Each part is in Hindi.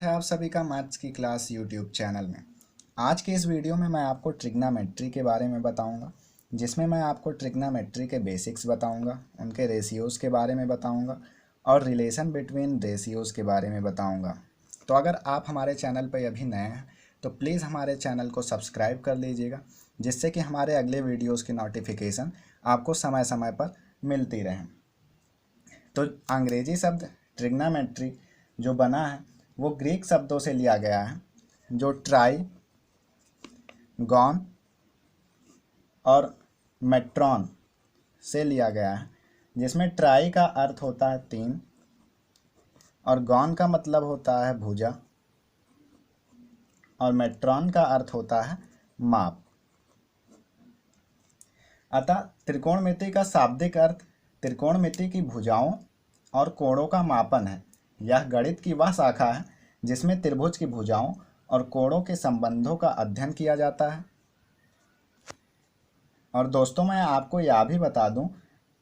है आप सभी का मैथ्स की क्लास यूट्यूब चैनल में। आज के इस वीडियो में मैं आपको ट्रिग्नोमेट्री के बारे में बताऊंगा, जिसमें मैं आपको ट्रिग्नोमेट्री के बेसिक्स बताऊंगा, उनके रेशियोज़ के बारे में बताऊंगा और रिलेशन बिटवीन रेशियोज़ के बारे में बताऊंगा। तो अगर आप हमारे चैनल पर अभी नए हैं तो प्लीज़ हमारे चैनल को सब्सक्राइब कर लीजिएगा, जिससे कि हमारे अगले वीडियोज़ की नोटिफिकेशन आपको समय समय पर मिलती रहें। तो अंग्रेजी शब्द ट्रिग्नोमेट्री जो बना है वो ग्रीक शब्दों से लिया गया है, जो ट्राई, गॉन और मेट्रॉन से लिया गया है, जिसमें ट्राई का अर्थ होता है तीन और गॉन का मतलब होता है भुजा और मेट्रॉन का अर्थ होता है माप। अतः त्रिकोणमिति का शाब्दिक अर्थ त्रिकोणमिति की भुजाओं और कोणों का मापन है। यह गणित की वह शाखा है जिसमें त्रिभुज की भुजाओं और कोणों के संबंधों का अध्ययन किया जाता है। और दोस्तों, मैं आपको यह भी बता दूं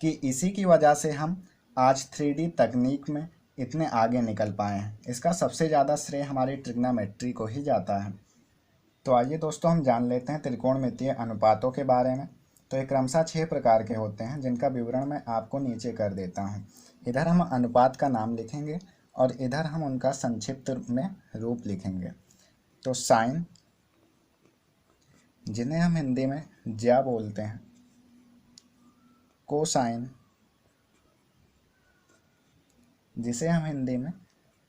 कि इसी की वजह से हम आज 3D तकनीक में इतने आगे निकल पाए हैं। इसका सबसे ज़्यादा श्रेय हमारी ट्रिग्नोमेट्री को ही जाता है। तो आइए दोस्तों, हम जान लेते हैं त्रिकोणमितीय अनुपातों के बारे में। तो ये क्रमशः 6 प्रकार के होते हैं, जिनका विवरण मैं आपको नीचे कर देता हूँ। इधर हम अनुपात का नाम लिखेंगे और इधर हम उनका संक्षिप्त में रूप लिखेंगे। तो साइन, जिन्हें हम हिंदी में ज्या बोलते हैं, कोसाइन, जिसे हम हिंदी में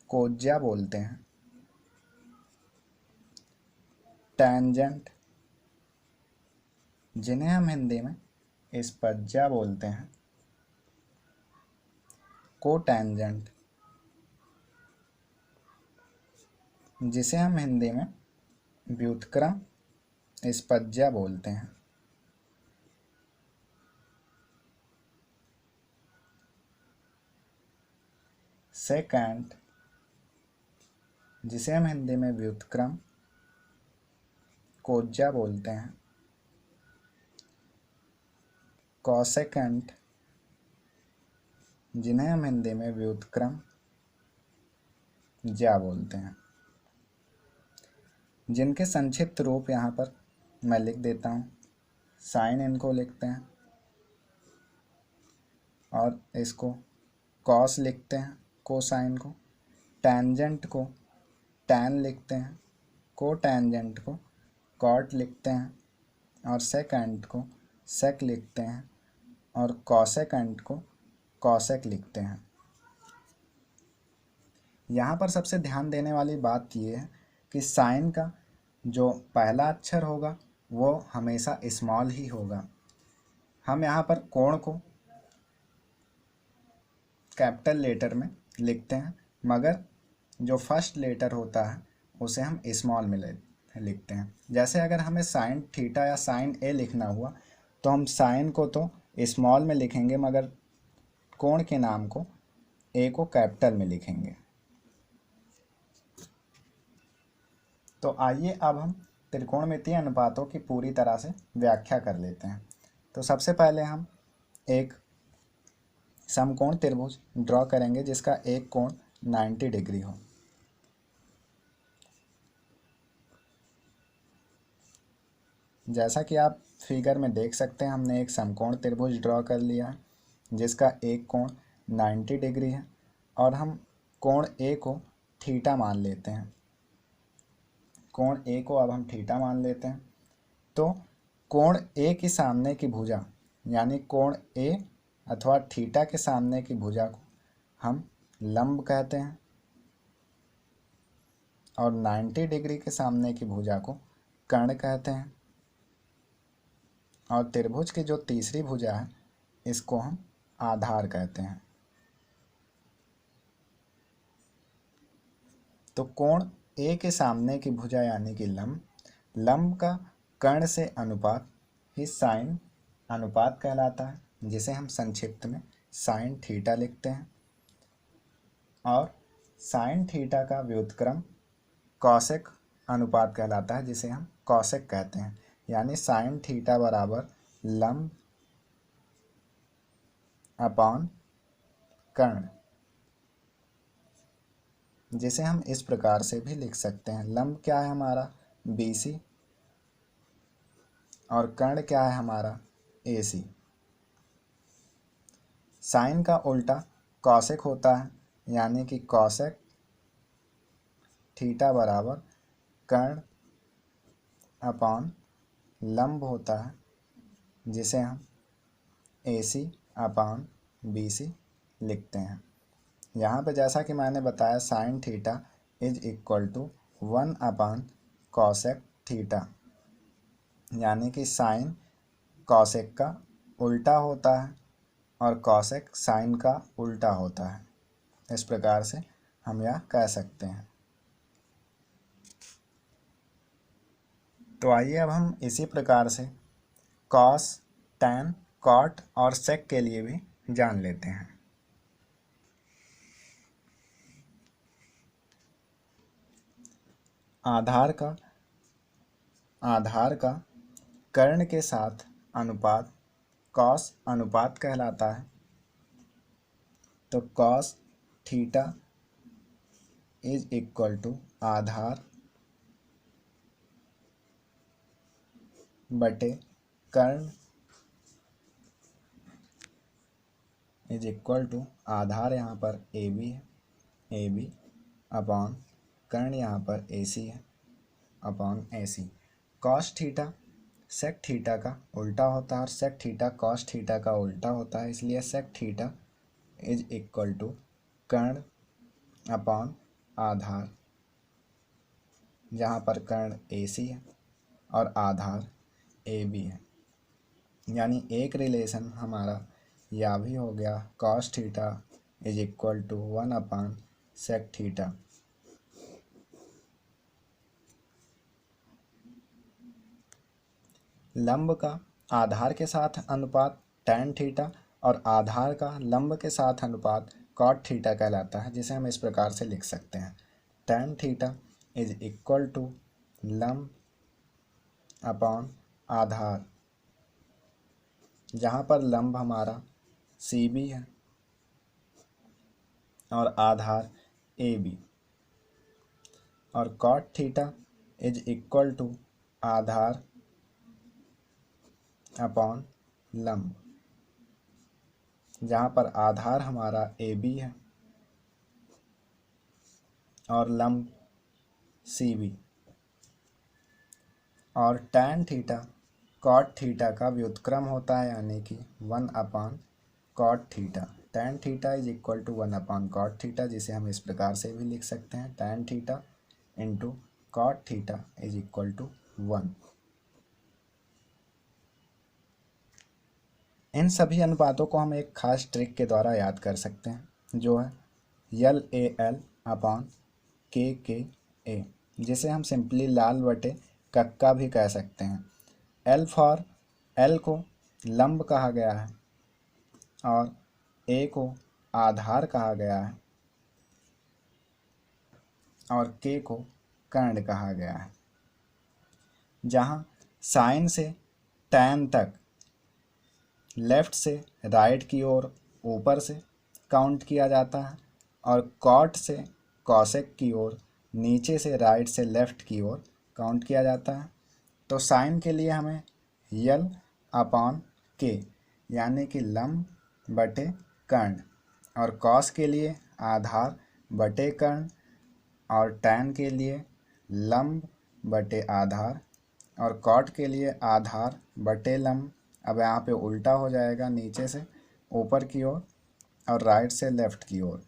कोज्या बोलते हैं, टैंजेंट, जिन्हें हम हिंदी में स्पज्या बोलते हैं, कोटैंजेंट, जिसे हम हिंदी में व्युत्क्रम स्पज्या बोलते हैं, सेकेंट, जिसे हम हिंदी में व्युत्क्रम कोज्या बोलते हैं, कॉसेकेंट, जिन्हें हम हिंदी में व्युत्क्रम ज्या बोलते हैं, जिनके संक्षिप्त रूप यहाँ पर मैं लिख देता हूँ। साइन इनको लिखते हैं और इसको कॉस लिखते हैं, कोसाइन को। टैंजेंट को टैन लिखते हैं, को टैंजेंट को कॉट लिखते हैं और सेकेंट को सेक लिखते हैं और कॉसेकेंट को कॉसेक लिखते हैं। यहाँ पर सबसे ध्यान देने वाली बात ये है कि साइन का जो पहला अक्षर होगा वो हमेशा स्मॉल ही होगा। हम यहाँ पर कोण को कैपिटल लेटर में लिखते हैं, मगर जो फर्स्ट लेटर होता है उसे हम स्मॉल में लिखते हैं। जैसे अगर हमें साइन थीटा या साइन ए लिखना हुआ तो हम साइन को तो स्मॉल में लिखेंगे, मगर कोण के नाम को ए को कैपिटल में लिखेंगे। तो आइए अब हम त्रिकोणमितीय अनुपातों की पूरी तरह से व्याख्या कर लेते हैं। तो सबसे पहले हम एक समकोण त्रिभुज ड्रॉ करेंगे जिसका एक कोण 90 डिग्री हो। जैसा कि आप फिगर में देख सकते हैं, हमने एक समकोण त्रिभुज ड्रॉ कर लिया है जिसका एक कोण 90 डिग्री है और हम कोण ए को थीटा मान लेते हैं। कोण ए को अब हम थीटा मान लेते हैं। तो कोण ए के सामने की भुजा, यानी कोण ए अथवा थीटा के सामने की भुजा को हम लंब कहते हैं और 90 डिग्री के सामने की भुजा को कर्ण कहते हैं। और त्रिभुज की जो तीसरी भुजा है इसको हम आधार कहते हैं। तो कोण ए के सामने की भुजा यानी कि लंब, लंब का कर्ण से अनुपात ही साइन अनुपात कहलाता है, जिसे हम संक्षिप्त में साइन थीटा लिखते हैं। और साइन थीटा का व्युत्क्रम कॉसेक अनुपात कहलाता है, जिसे हम कॉसेक कहते हैं। यानी साइन थीटा बराबर लंब अपॉन कर्ण, जिसे हम इस प्रकार से भी लिख सकते हैं। लंब क्या है हमारा BC और कर्ण क्या है हमारा AC। साइन का उल्टा कॉसेक होता है, यानी कि कॉसेक थीटा बराबर कर्ण अपॉन लंब होता है, जिसे हम AC अपॉन BC लिखते हैं। यहाँ पे जैसा कि मैंने बताया sine theta is equal to 1 upon cosec theta, यानी कि साइन कॉसेक का उल्टा होता है और कॉसेक साइन का उल्टा होता है। इस प्रकार से हम यह कह सकते हैं। तो आइए अब हम इसी प्रकार से कॉस, टैन, कॉट और सेक के लिए भी जान लेते हैं। आधार का कर्ण के साथ अनुपात कॉस अनुपात कहलाता है। तो cos theta is equal to आधार बटे कर्ण इज इक्वल टू आधार यहाँ पर AB है, AB अपॉन कर्ण यहाँ पर AC है upon AC। Cos theta sec theta का उल्टा होता है और सेक थीटा कॉस थीटा का उल्टा होता है, इसलिए sec theta is equal to कर्ण अपॉन आधार, जहाँ पर कर्ण AC है और आधार AB है। यानी एक रिलेशन हमारा यह भी हो गया, cos theta is equal to 1 upon sec theta. लंब का आधार के साथ अनुपात टैन थीटा और आधार का लंब के साथ अनुपात कॉट थीटा कहलाता है, जिसे हम इस प्रकार से लिख सकते हैं। Tan theta is equal to लंब अपॉन आधार, जहाँ पर लंब हमारा CB है और आधार AB, और cot theta is equal to आधार अपॉन लंब, जहाँ पर आधार हमारा AB है और लंब CB, और टैन थीटा कॉट थीटा का व्युत्क्रम होता है, यानी कि 1 upon cot theta. Tan theta is equal to 1 upon cot theta, जिसे हम इस प्रकार से भी लिख सकते हैं, tan theta into cot theta is equal to 1। इन सभी अनुपातों को हम एक खास ट्रिक के द्वारा याद कर सकते हैं, जो है LAL अपॉन KKA, जिसे हम सिंपली लाल बटे कक्का भी कह सकते हैं। L को लंब कहा गया है और A को आधार कहा गया है और K को कर्ण कहा गया है। जहाँ साइन से टैन तक लेफ्ट से राइट की ओर ऊपर से काउंट किया जाता है और कॉट से कॉसेक की ओर नीचे से राइट से लेफ्ट की ओर काउंट किया जाता है। तो साइन के लिए हमें L अपॉन K, यानी कि लंब बटे कर्ण, और कॉस के लिए आधार बटे कर्ण, और टैन के लिए लंब बटे आधार, और कॉट के लिए आधार बटे लंब। अब यहाँ पे उल्टा हो जाएगा, नीचे से ऊपर की ओर और राइट से लेफ्ट की ओर।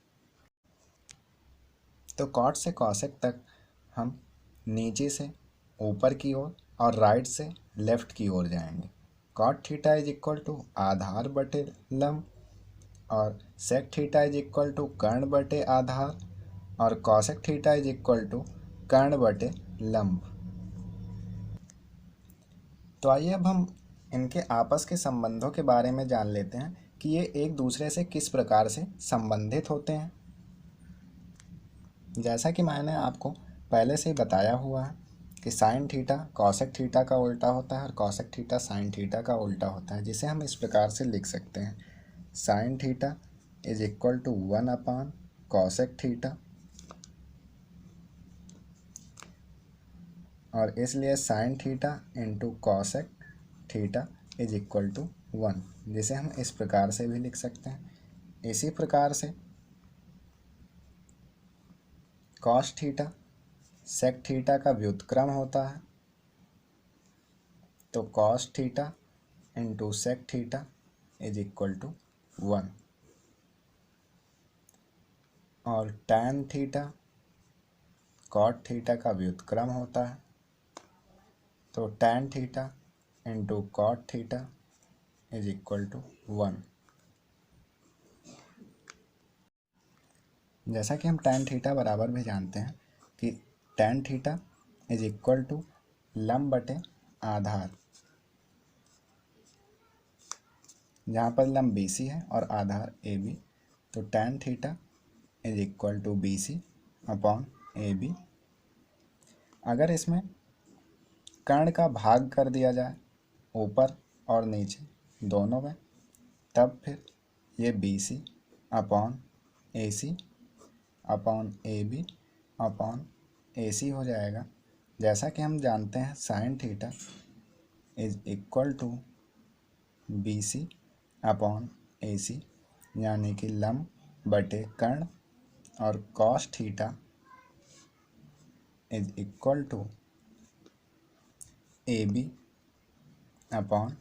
तो कॉट से कॉसेक तक हम नीचे से ऊपर की ओर और राइट से लेफ्ट की ओर जाएंगे। Cot theta is equal to आधार बटे लंब, और sec theta is equal to कर्ण बटे आधार, और cosec theta is equal to कर्ण बटे लंब। तो आइए अब हम इनके आपस के संबंधों के बारे में जान लेते हैं कि ये एक दूसरे से किस प्रकार से संबंधित होते हैं। जैसा कि मैंने आपको पहले से ही बताया हुआ है कि साइन थीटा कॉसेक थीटा का उल्टा होता है और कॉसेक थीटा साइन थीटा का उल्टा होता है, जिसे हम इस प्रकार से लिख सकते हैं, sine theta is equal to 1 upon cosec theta और इसलिए sine theta into cosec theta is equal to 1, जिसे हम इस प्रकार से भी लिख सकते हैं। इसी प्रकार से कॉस थीटा सेक थीटा का व्युत्क्रम होता है, तो cos theta into sec theta is equal to 1। और टैन थीटा कॉट थीटा का व्युत्क्रम होता है, तो tan theta into cot theta is equal to 1। जैसा कि हम टैन थीटा बराबर भी जानते हैं कि tan theta is equal to लंब बटे आधार, जहाँ पर लंब BC है और आधार AB, तो tan theta is equal to BC upon AB। अगर इसमें कर्ण का भाग कर दिया जाए ऊपर और नीचे दोनों में, तब फिर ये BC upon AC upon AB upon AC हो जाएगा। जैसा कि हम जानते हैं sine theta is equal to BC upon AC, यानी कि लंब बटे कर्ण, और cos theta is equal to AB upon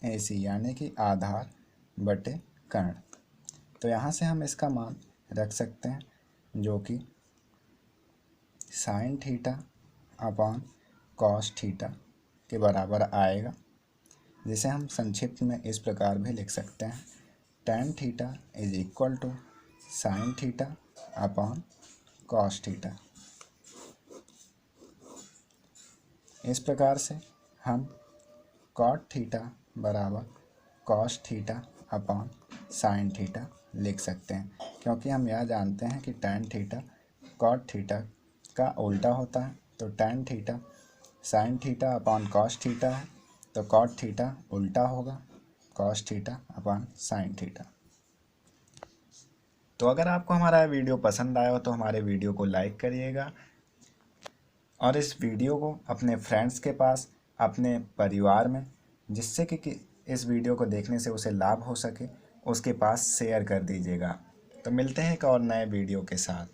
AC, यानी कि आधार बटे कर्ण। तो यहाँ से हम इसका मान रख सकते हैं, जो कि sign theta upon cos theta के बराबर आएगा, जिसे हम संक्षिप्त में इस प्रकार भी लिख सकते हैं, tan theta is equal to sine theta upon cos theta. इस प्रकार से हम कॉट थीटा बराबर cos theta upon sine theta लिख सकते हैं, क्योंकि हम यह जानते हैं कि टैन थीटा कॉट थीटा का उल्टा होता है। तो tan theta sine theta upon cos theta है, तो कॉट थीटा उल्टा होगा, cos theta upon sine theta. तो अगर आपको हमारा वीडियो पसंद आया हो तो हमारे वीडियो को लाइक करिएगा, और इस वीडियो को अपने फ्रेंड्स के पास, अपने परिवार में, जिससे कि इस वीडियो को देखने से उसे लाभ हो सके, उसके पास शेयर कर दीजिएगा। तो मिलते हैं एक और नए वीडियो के साथ।